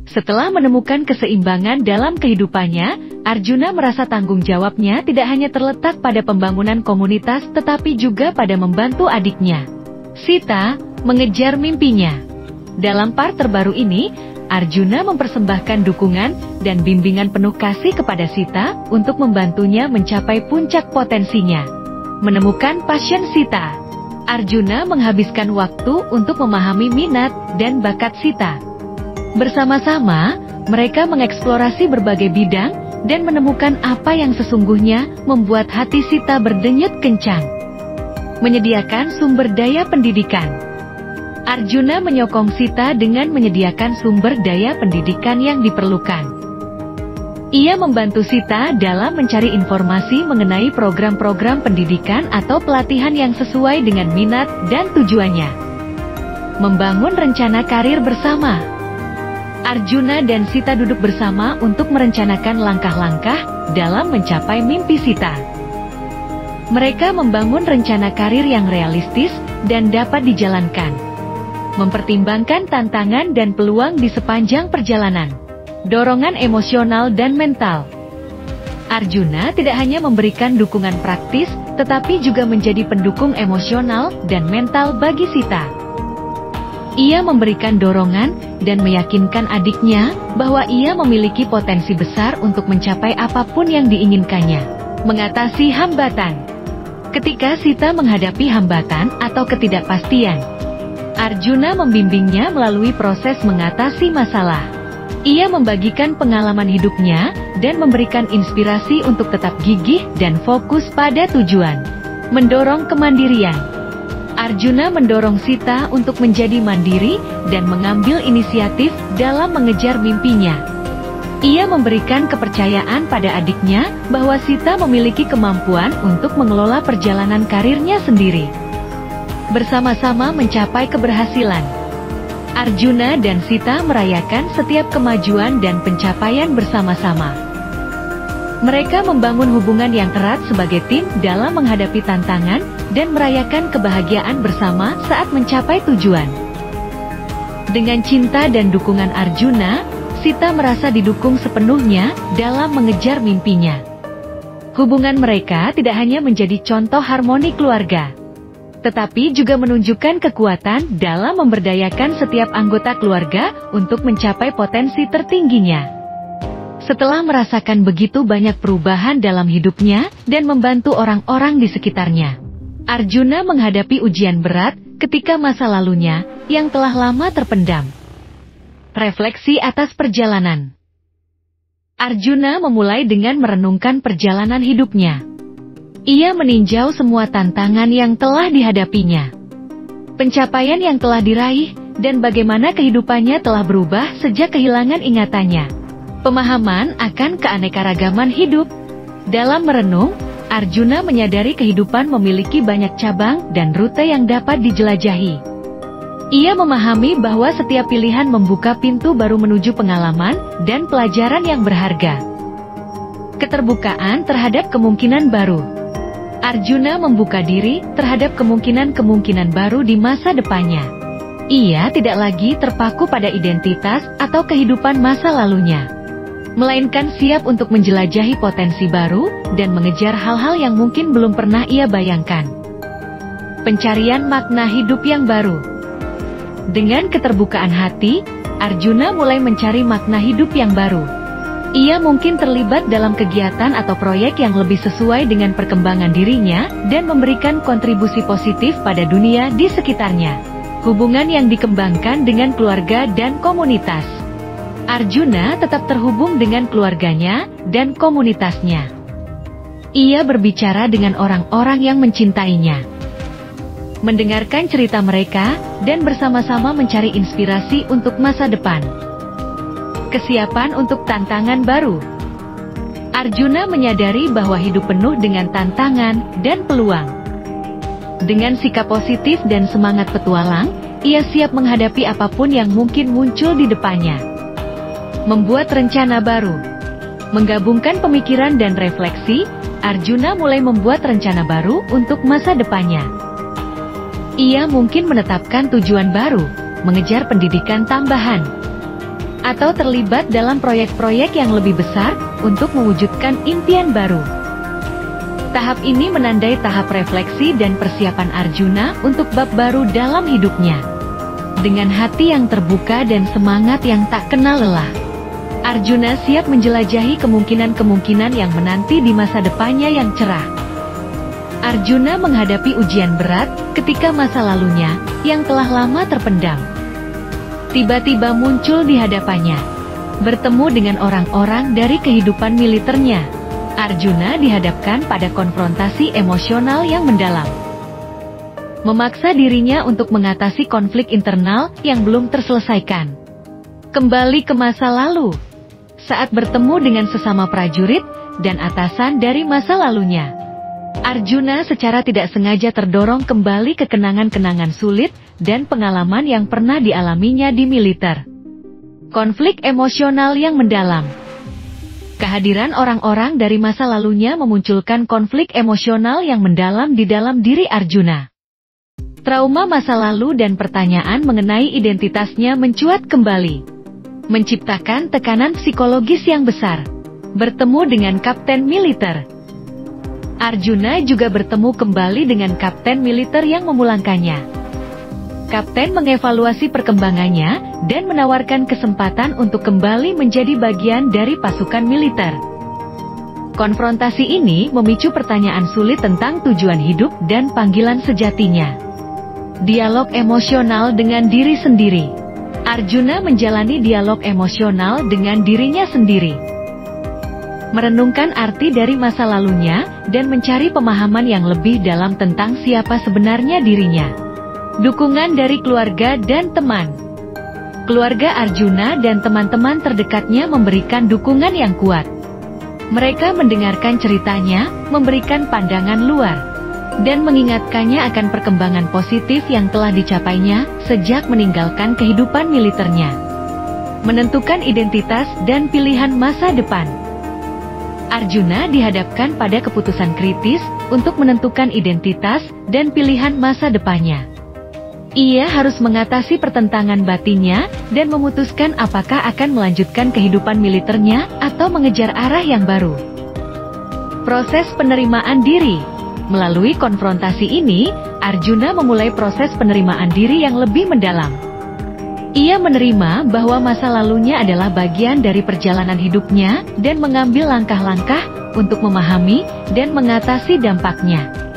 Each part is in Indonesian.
Setelah menemukan keseimbangan dalam kehidupannya, Arjuna merasa tanggung jawabnya tidak hanya terletak pada pembangunan komunitas tetapi juga pada membantu adiknya, Sita, mengejar mimpinya. Dalam part terbaru ini, Arjuna mempersembahkan dukungan dan bimbingan penuh kasih kepada Sita untuk membantunya mencapai puncak potensinya. Menemukan passion Sita. Arjuna menghabiskan waktu untuk memahami minat dan bakat Sita. Bersama-sama, mereka mengeksplorasi berbagai bidang dan menemukan apa yang sesungguhnya membuat hati Sita berdenyut kencang. Menyediakan sumber daya pendidikan. Arjuna menyokong Sita dengan menyediakan sumber daya pendidikan yang diperlukan. Ia membantu Sita dalam mencari informasi mengenai program-program pendidikan atau pelatihan yang sesuai dengan minat dan tujuannya. Membangun rencana karir bersama. Arjuna dan Sita duduk bersama untuk merencanakan langkah-langkah dalam mencapai mimpi Sita. Mereka membangun rencana karir yang realistis dan dapat dijalankan. Mempertimbangkan tantangan dan peluang di sepanjang perjalanan. Dorongan emosional dan mental. Arjuna tidak hanya memberikan dukungan praktis, tetapi juga menjadi pendukung emosional dan mental bagi Sita. Ia memberikan dorongan dan meyakinkan adiknya bahwa ia memiliki potensi besar untuk mencapai apapun yang diinginkannya. Mengatasi hambatan. Ketika Sita menghadapi hambatan atau ketidakpastian, Arjuna membimbingnya melalui proses mengatasi masalah. Ia membagikan pengalaman hidupnya dan memberikan inspirasi untuk tetap gigih dan fokus pada tujuan. Mendorong kemandirian. Arjuna mendorong Sita untuk menjadi mandiri dan mengambil inisiatif dalam mengejar mimpinya. Ia memberikan kepercayaan pada adiknya bahwa Sita memiliki kemampuan untuk mengelola perjalanan karirnya sendiri. Bersama-sama mencapai keberhasilan. Arjuna dan Sita merayakan setiap kemajuan dan pencapaian bersama-sama. Mereka membangun hubungan yang erat sebagai tim dalam menghadapi tantangan dan merayakan kebahagiaan bersama saat mencapai tujuan. Dengan cinta dan dukungan Arjuna, Sita merasa didukung sepenuhnya dalam mengejar mimpinya. Hubungan mereka tidak hanya menjadi contoh harmoni keluarga, tetapi juga menunjukkan kekuatan dalam memberdayakan setiap anggota keluarga untuk mencapai potensi tertingginya. Setelah merasakan begitu banyak perubahan dalam hidupnya dan membantu orang-orang di sekitarnya, Arjuna menghadapi ujian berat ketika masa lalunya yang telah lama terpendam. Refleksi atas perjalanan. Arjuna memulai dengan merenungkan perjalanan hidupnya. Ia meninjau semua tantangan yang telah dihadapinya, pencapaian yang telah diraih, dan bagaimana kehidupannya telah berubah sejak kehilangan ingatannya. Pemahaman akan keanekaragaman hidup. Dalam merenung, Arjuna menyadari kehidupan memiliki banyak cabang dan rute yang dapat dijelajahi. Ia memahami bahwa setiap pilihan membuka pintu baru menuju pengalaman dan pelajaran yang berharga. Keterbukaan terhadap kemungkinan baru. Arjuna membuka diri terhadap kemungkinan-kemungkinan baru di masa depannya. Ia tidak lagi terpaku pada identitas atau kehidupan masa lalunya, melainkan siap untuk menjelajahi potensi baru dan mengejar hal-hal yang mungkin belum pernah ia bayangkan. Pencarian makna hidup yang baru. Dengan keterbukaan hati, Arjuna mulai mencari makna hidup yang baru. Ia mungkin terlibat dalam kegiatan atau proyek yang lebih sesuai dengan perkembangan dirinya dan memberikan kontribusi positif pada dunia di sekitarnya. Hubungan yang dikembangkan dengan keluarga dan komunitas. Arjuna tetap terhubung dengan keluarganya dan komunitasnya. Ia berbicara dengan orang-orang yang mencintainya, mendengarkan cerita mereka, dan bersama-sama mencari inspirasi untuk masa depan. Kesiapan untuk tantangan baru. Arjuna menyadari bahwa hidup penuh dengan tantangan dan peluang. Dengan sikap positif dan semangat petualang, ia siap menghadapi apapun yang mungkin muncul di depannya. Membuat rencana baru. Menggabungkan pemikiran dan refleksi, Arjuna mulai membuat rencana baru untuk masa depannya. Ia mungkin menetapkan tujuan baru, mengejar pendidikan tambahan, atau terlibat dalam proyek-proyek yang lebih besar untuk mewujudkan impian baru. Tahap ini menandai tahap refleksi dan persiapan Arjuna untuk bab baru dalam hidupnya. Dengan hati yang terbuka dan semangat yang tak kenal lelah, Arjuna siap menjelajahi kemungkinan-kemungkinan yang menanti di masa depannya yang cerah. Arjuna menghadapi ujian berat ketika masa lalunya yang telah lama terpendam tiba-tiba muncul di hadapannya. Bertemu dengan orang-orang dari kehidupan militernya, Arjuna dihadapkan pada konfrontasi emosional yang mendalam. Memaksa dirinya untuk mengatasi konflik internal yang belum terselesaikan. Kembali ke masa lalu. Saat bertemu dengan sesama prajurit dan atasan dari masa lalunya, Arjuna secara tidak sengaja terdorong kembali ke kenangan-kenangan sulit dan pengalaman yang pernah dialaminya di militer. Konflik emosional yang mendalam. Kehadiran orang-orang dari masa lalunya memunculkan konflik emosional yang mendalam di dalam diri Arjuna. Trauma masa lalu dan pertanyaan mengenai identitasnya mencuat kembali, menciptakan tekanan psikologis yang besar. Bertemu dengan kapten militer, Arjuna juga bertemu kembali dengan kapten militer yang memulangkannya. Kapten mengevaluasi perkembangannya dan menawarkan kesempatan untuk kembali menjadi bagian dari pasukan militer. Konfrontasi ini memicu pertanyaan sulit tentang tujuan hidup dan panggilan sejatinya. Dialog emosional dengan diri sendiri. Arjuna menjalani dialog emosional dengan dirinya sendiri, merenungkan arti dari masa lalunya dan mencari pemahaman yang lebih dalam tentang siapa sebenarnya dirinya. Dukungan dari keluarga dan teman. Keluarga Arjuna dan teman-teman terdekatnya memberikan dukungan yang kuat. Mereka mendengarkan ceritanya, memberikan pandangan luar, dan mengingatkannya akan perkembangan positif yang telah dicapainya sejak meninggalkan kehidupan militernya. Menentukan identitas dan pilihan masa depan. Arjuna dihadapkan pada keputusan kritis untuk menentukan identitas dan pilihan masa depannya. Ia harus mengatasi pertentangan batinnya dan memutuskan apakah akan melanjutkan kehidupan militernya atau mengejar arah yang baru. Proses penerimaan diri. Melalui konfrontasi ini, Arjuna memulai proses penerimaan diri yang lebih mendalam. Ia menerima bahwa masa lalunya adalah bagian dari perjalanan hidupnya dan mengambil langkah-langkah untuk memahami dan mengatasi dampaknya.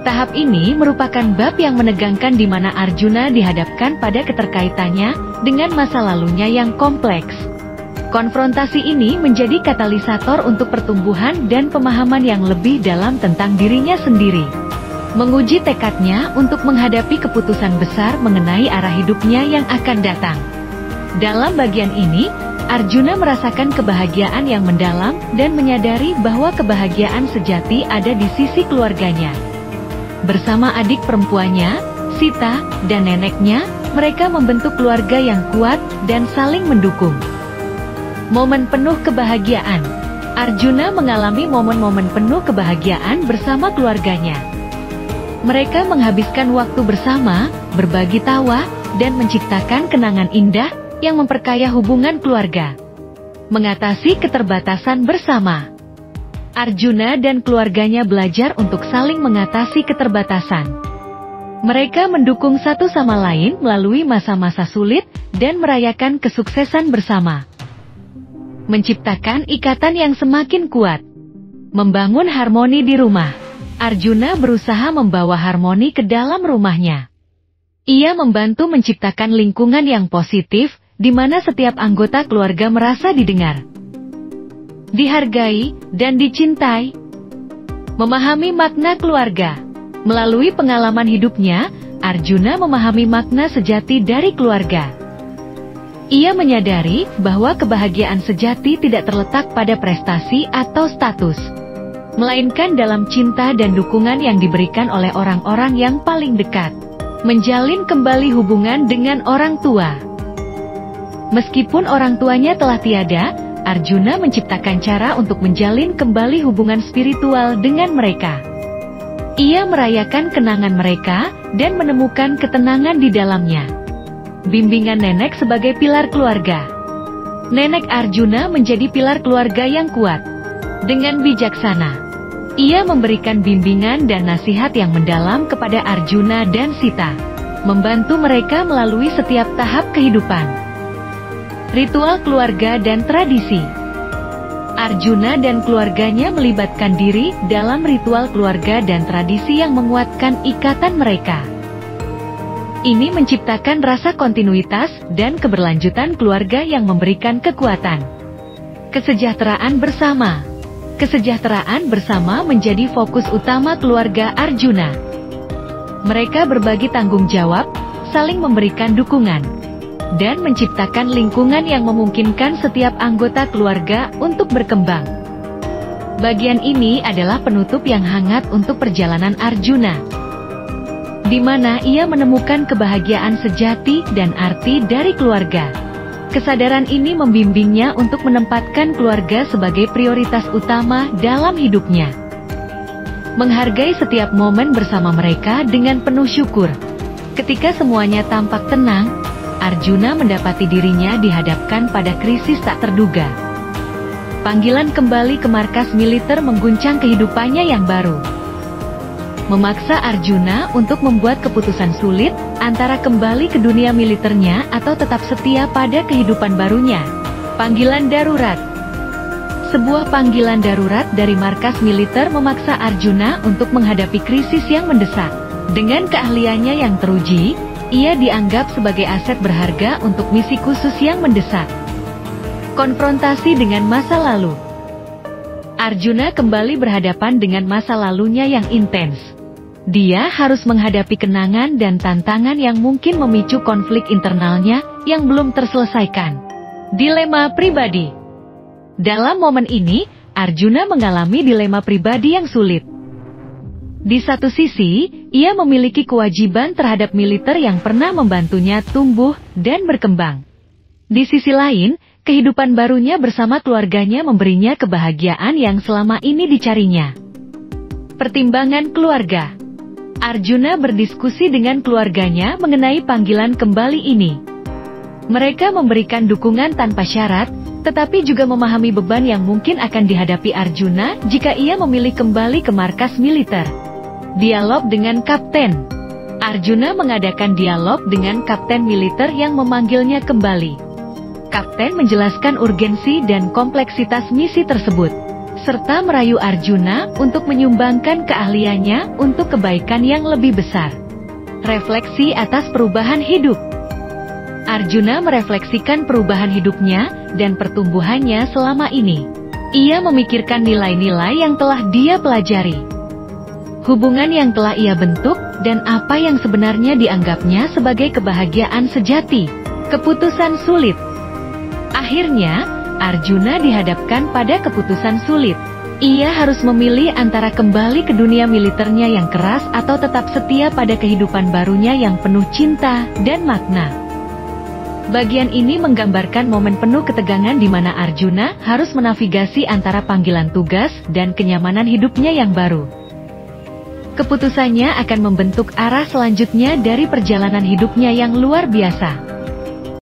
Tahap ini merupakan bab yang menegangkan di mana Arjuna dihadapkan pada keterkaitannya dengan masa lalunya yang kompleks. Konfrontasi ini menjadi katalisator untuk pertumbuhan dan pemahaman yang lebih dalam tentang dirinya sendiri. Menguji tekadnya untuk menghadapi keputusan besar mengenai arah hidupnya yang akan datang. Dalam bagian ini, Arjuna merasakan kebahagiaan yang mendalam dan menyadari bahwa kebahagiaan sejati ada di sisi keluarganya. Bersama adik perempuannya, Sita, dan neneknya, mereka membentuk keluarga yang kuat dan saling mendukung. Momen penuh kebahagiaan. Arjuna mengalami momen-momen penuh kebahagiaan bersama keluarganya. Mereka menghabiskan waktu bersama, berbagi tawa, dan menciptakan kenangan indah yang memperkaya hubungan keluarga. Mengatasi keterbatasan bersama. Arjuna dan keluarganya belajar untuk saling mengatasi keterbatasan. Mereka mendukung satu sama lain melalui masa-masa sulit dan merayakan kesuksesan bersama. Menciptakan ikatan yang semakin kuat. Membangun harmoni di rumah. Arjuna berusaha membawa harmoni ke dalam rumahnya. Ia membantu menciptakan lingkungan yang positif, di mana setiap anggota keluarga merasa didengar, dihargai, dan dicintai. Memahami makna keluarga. Melalui pengalaman hidupnya, Arjuna memahami makna sejati dari keluarga. Ia menyadari bahwa kebahagiaan sejati tidak terletak pada prestasi atau status, melainkan dalam cinta dan dukungan yang diberikan oleh orang-orang yang paling dekat. Menjalin kembali hubungan dengan orang tua. Meskipun orang tuanya telah tiada, Arjuna menciptakan cara untuk menjalin kembali hubungan spiritual dengan mereka. Ia merayakan kenangan mereka dan menemukan ketenangan di dalamnya. Bimbingan nenek sebagai pilar keluarga. Nenek Arjuna menjadi pilar keluarga yang kuat. Dengan bijaksana, ia memberikan bimbingan dan nasihat yang mendalam kepada Arjuna dan Sita, membantu mereka melalui setiap tahap kehidupan. Ritual keluarga dan tradisi. Arjuna dan keluarganya melibatkan diri dalam ritual keluarga dan tradisi yang menguatkan ikatan mereka. Ini menciptakan rasa kontinuitas dan keberlanjutan keluarga yang memberikan kekuatan. Kesejahteraan bersama. Kesejahteraan bersama menjadi fokus utama keluarga Arjuna. Mereka berbagi tanggung jawab, saling memberikan dukungan, dan menciptakan lingkungan yang memungkinkan setiap anggota keluarga untuk berkembang. Bagian ini adalah penutup yang hangat untuk perjalanan Arjuna, di mana ia menemukan kebahagiaan sejati dan arti dari keluarga. Kesadaran ini membimbingnya untuk menempatkan keluarga sebagai prioritas utama dalam hidupnya. Menghargai setiap momen bersama mereka dengan penuh syukur. Ketika semuanya tampak tenang, Arjuna mendapati dirinya dihadapkan pada krisis tak terduga. Panggilan kembali ke markas militer mengguncang kehidupannya yang baru, memaksa Arjuna untuk membuat keputusan sulit antara kembali ke dunia militernya atau tetap setia pada kehidupan barunya. Panggilan darurat. Sebuah panggilan darurat dari markas militer memaksa Arjuna untuk menghadapi krisis yang mendesak. Dengan keahliannya yang teruji, ia dianggap sebagai aset berharga untuk misi khusus yang mendesak. Konfrontasi dengan masa lalu. Arjuna kembali berhadapan dengan masa lalunya yang intens. Dia harus menghadapi kenangan dan tantangan yang mungkin memicu konflik internalnya yang belum terselesaikan. Dilema pribadi. Dalam momen ini, Arjuna mengalami dilema pribadi yang sulit. Di satu sisi, ia memiliki kewajiban terhadap militer yang pernah membantunya tumbuh dan berkembang. Di sisi lain, kehidupan barunya bersama keluarganya memberinya kebahagiaan yang selama ini dicarinya. Pertimbangan keluarga. Arjuna berdiskusi dengan keluarganya mengenai panggilan kembali ini. Mereka memberikan dukungan tanpa syarat, tetapi juga memahami beban yang mungkin akan dihadapi Arjuna jika ia memilih kembali ke markas militer. Dialog dengan Kapten. Arjuna mengadakan dialog dengan kapten militer yang memanggilnya kembali. Kapten menjelaskan urgensi dan kompleksitas misi tersebut, serta merayu Arjuna untuk menyumbangkan keahliannya untuk kebaikan yang lebih besar. Refleksi atas perubahan hidup. Arjuna merefleksikan perubahan hidupnya dan pertumbuhannya selama ini. Ia memikirkan nilai-nilai yang telah dia pelajari, hubungan yang telah ia bentuk, dan apa yang sebenarnya dianggapnya sebagai kebahagiaan sejati. Keputusan sulit. Akhirnya, Arjuna dihadapkan pada keputusan sulit. Ia harus memilih antara kembali ke dunia militernya yang keras atau tetap setia pada kehidupan barunya yang penuh cinta dan makna. Bagian ini menggambarkan momen penuh ketegangan di mana Arjuna harus menavigasi antara panggilan tugas dan kenyamanan hidupnya yang baru. Keputusannya akan membentuk arah selanjutnya dari perjalanan hidupnya yang luar biasa.